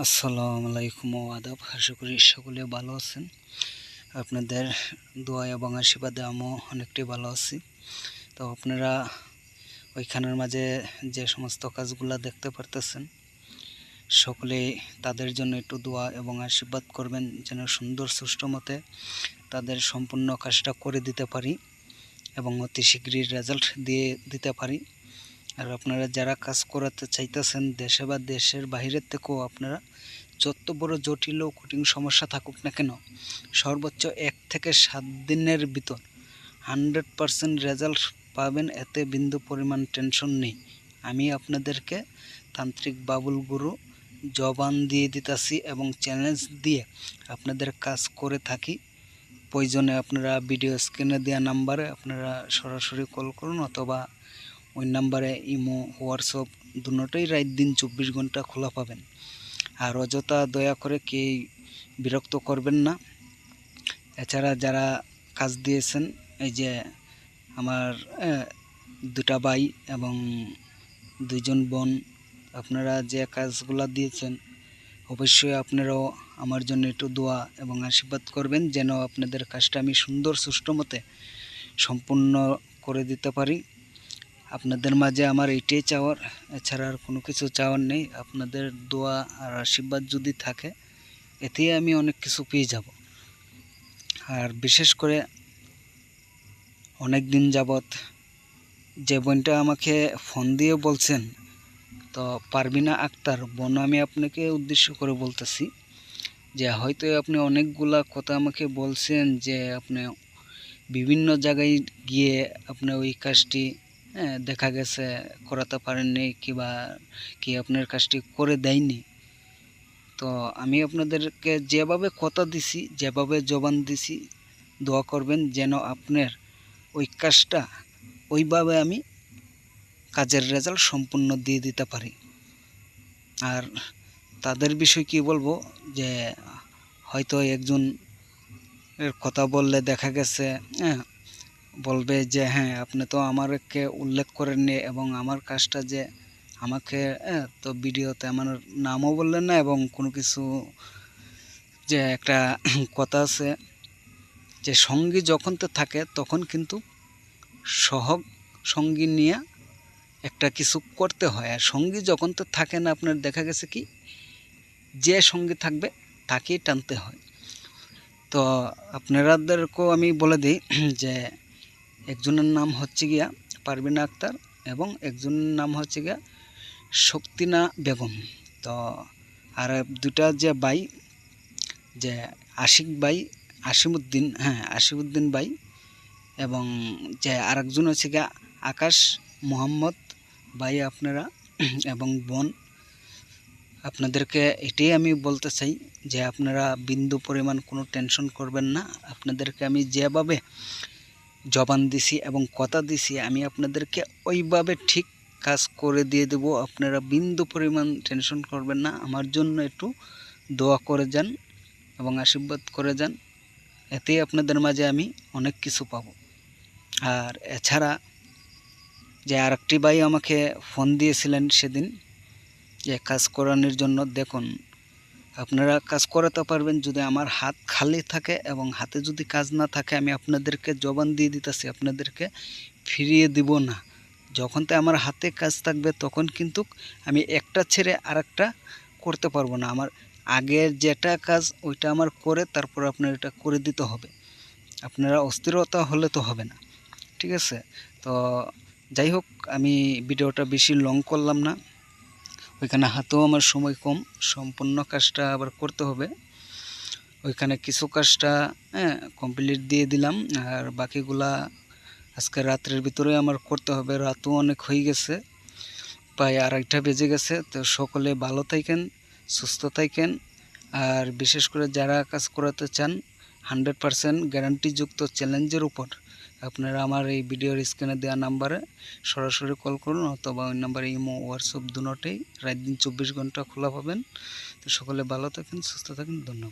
আসসালামু আলাইকুম ও আদাব। আশা করি সকলে ভালো আছেন। আপনাদের দোয়া এবং আশীর্বাদে আমিও অনেকটাই ভালো আছি। তো আপনারা ওইখানের মাঝে যে সমস্ত কাজগুলো দেখতে পারতেছেন, সকলেই তাদের জন্য একটু দোয়া এবং আশীর্বাদ করবেন, যেন সুন্দর সুষ্ঠু মতে তাদের সম্পূর্ণ কাজটা করে দিতে পারি এবং অতি শীঘ্রই রেজাল্ট দিয়ে দিতে পারি। আর আপনারা যারা কাজ করাতে চাইতেছেন দেশে বা দেশের বাইরের থেকেও, আপনারা যত বড় জটিল ও কঠিন সমস্যা থাকুক না কেন, সর্বোচ্চ 1 থেকে 7 দিনের ভিতর 100% রেজাল্ট পাবেন। এতে বিন্দু পরিমাণ টেনশন নেই। আমি আপনাদেরকে তান্ত্রিক বাবুল গুরু জবান দিয়ে দিতেছি এবং চ্যালেঞ্জ দিয়ে আপনাদের কাজ করে থাকি। প্রয়োজনে আপনারা ভিডিও স্ক্রিনে দেওয়া নাম্বারে আপনারা সরাসরি কল করুন, অথবা ওই নাম্বারে ইমো হোয়াটসঅ্যাপ দুটোই রাত দিন 24 ঘন্টা খোলা পাবেন। আর অযথা দয়া করে কেউ বিরক্ত করবেন না। এছাড়া যারা কাজ দিয়েছেন, এই যে আমার 2টা ভাই এবং 2জন বোন, আপনারা যে কাজগুলো দিয়েছেন অবশ্যই আপনারাও আমার জন্য একটু দোয়া এবং আশীর্বাদ করবেন, যেন আপনাদের কাজটা আমি সুন্দর সুষ্ঠু মতে সম্পূর্ণ করে দিতে পারি। আপনাদের মাঝে আমার এইটাই চাওয়ার, এছাড়া আর কোনো কিছু চাওয়ার নেই। আপনাদের দোয়া আর আশীর্বাদ যদি থাকে, এতেই আমি অনেক কিছু পেয়ে যাব। আর বিশেষ করে অনেক দিন যাবৎ যে বোনটা আমাকে ফোন দিয়ে বলছেন, তো পারবিনা আক্তার বোন, আমি আপনাকে উদ্দেশ্য করে বলতেছি যে হয়তো আপনি অনেকগুলা কথা আমাকে বলছেন যে আপনি বিভিন্ন জায়গায় গিয়ে আপনি ওই কাজটি দেখা গেছে করাতে পারেননি, কিংবা কি আপনার কাজটি করে দেয়নি। তো আমি আপনাদেরকে যেভাবে কথা দিছি, যেভাবে জবান দিছি, দোয়া করবেন যেন আপনার ওই কাজটা ওইভাবে আমি কাজের রেজাল্ট সম্পূর্ণ দিয়ে দিতে পারি। আর তাদের বিষয় কি বলবো, যে হয়তো একজন এর কথা বললে দেখা গেছে বলবে যে হ্যাঁ আপনি তো আমাকে উল্লেখ করেননি, এবং আমার কাজটা যে আমাকে তো ভিডিওতে আমার নামও বললেন না, এবং কোনো কিছু যে একটা কথা আছে যে সঙ্গী যখন তো থাকে তখন কিন্তু সঙ্গী নিয়ে একটা কিছু করতে হয়, আর সঙ্গী যখন তো থাকে না, আপনার দেখা গেছে কি যে সঙ্গী থাকবে তাকেই টানতে হয়। তো আপনাদেরকেও আমি বলে দিই যে একজনের নাম হচ্ছে গিয়া পারবিনা আক্তার এবং একজনের নাম হচ্ছে গিয়া শক্তিনা বেগম। তো আর 2টা যে ভাই, যে আশিক ভাই, আশিমউদ্দিন ভাই, এবং যে আরেকজন হচ্ছে গিয়া আকাশ মোহাম্মদ ভাই, আপনারা এবং বোন, আপনাদেরকে এটাই আমি বলতে চাই যে আপনারা বিন্দু পরিমাণ কোনো টেনশন করবেন না। আপনাদেরকে আমি যেভাবে জবান দিছি এবং কথা দিছি, আমি আপনাদেরকে ওইভাবে ঠিক কাজ করে দিয়ে দেব। আপনারা বিন্দু পরিমাণ টেনশন করবেন না। আমার জন্য একটু দোয়া করে যান এবং আশীর্বাদ করে যান, এতেই আপনাদের মাঝে আমি অনেক কিছু পাবো। আর এছাড়া যে আরেকটি ভাই আমাকে ফোন দিয়েছিলেন সেদিন যে কাজ করানোর জন্য, দেখুন আপনারা কাজ করাতে পারবেন যদি আমার হাত খালি থাকে, এবং হাতে যদি কাজ না থাকে আমি আপনাদেরকে জবান দিয়ে দিতেছি, আপনাদেরকে ফিরিয়ে দিব না। যখন তো আমার হাতে কাজ থাকবে তখন কিন্তু আমি একটা ছেড়ে আরেকটা করতে পারবো না। আমার আগের যেটা কাজ ওইটা আমার করে তারপর আপনার এটা করে দিতে হবে। আপনারা অস্থিরতা হলে তো হবে না, ঠিক আছে? তো যাই হোক, আমি ভিডিওটা বেশি লং করলাম না। ওইখানে হাতেও আমার সময় কম, সম্পূর্ণ কাজটা আবার করতে হবে। ওইখানে কিছু কাজটা কমপ্লিট দিয়ে দিলাম, আর বাকিগুলা আজকে রাত্রের ভিতরে আমার করতে হবে। রাতও অনেক হয়ে গেছে, প্রায় 2:30 বেজে গেছে। তো সকলে ভালো থাকেন, সুস্থ থাকেন। আর বিশেষ করে যারা কাজ করাতে চান 100% গ্যারান্টিযুক্ত চ্যালেঞ্জের উপর, আপনারা আমার এই ভিডিওর স্ক্রিনে দেওয়া নাম্বারে সরাসরি কল করুন, অথবা ওই নাম্বারে ইমো হোয়াটসঅ্যাপ দুটোই রাত দিন 24 ঘন্টা খোলা পাবেন। তো সকলে ভালো থাকেন, সুস্থ থাকেন, ধন্যবাদ।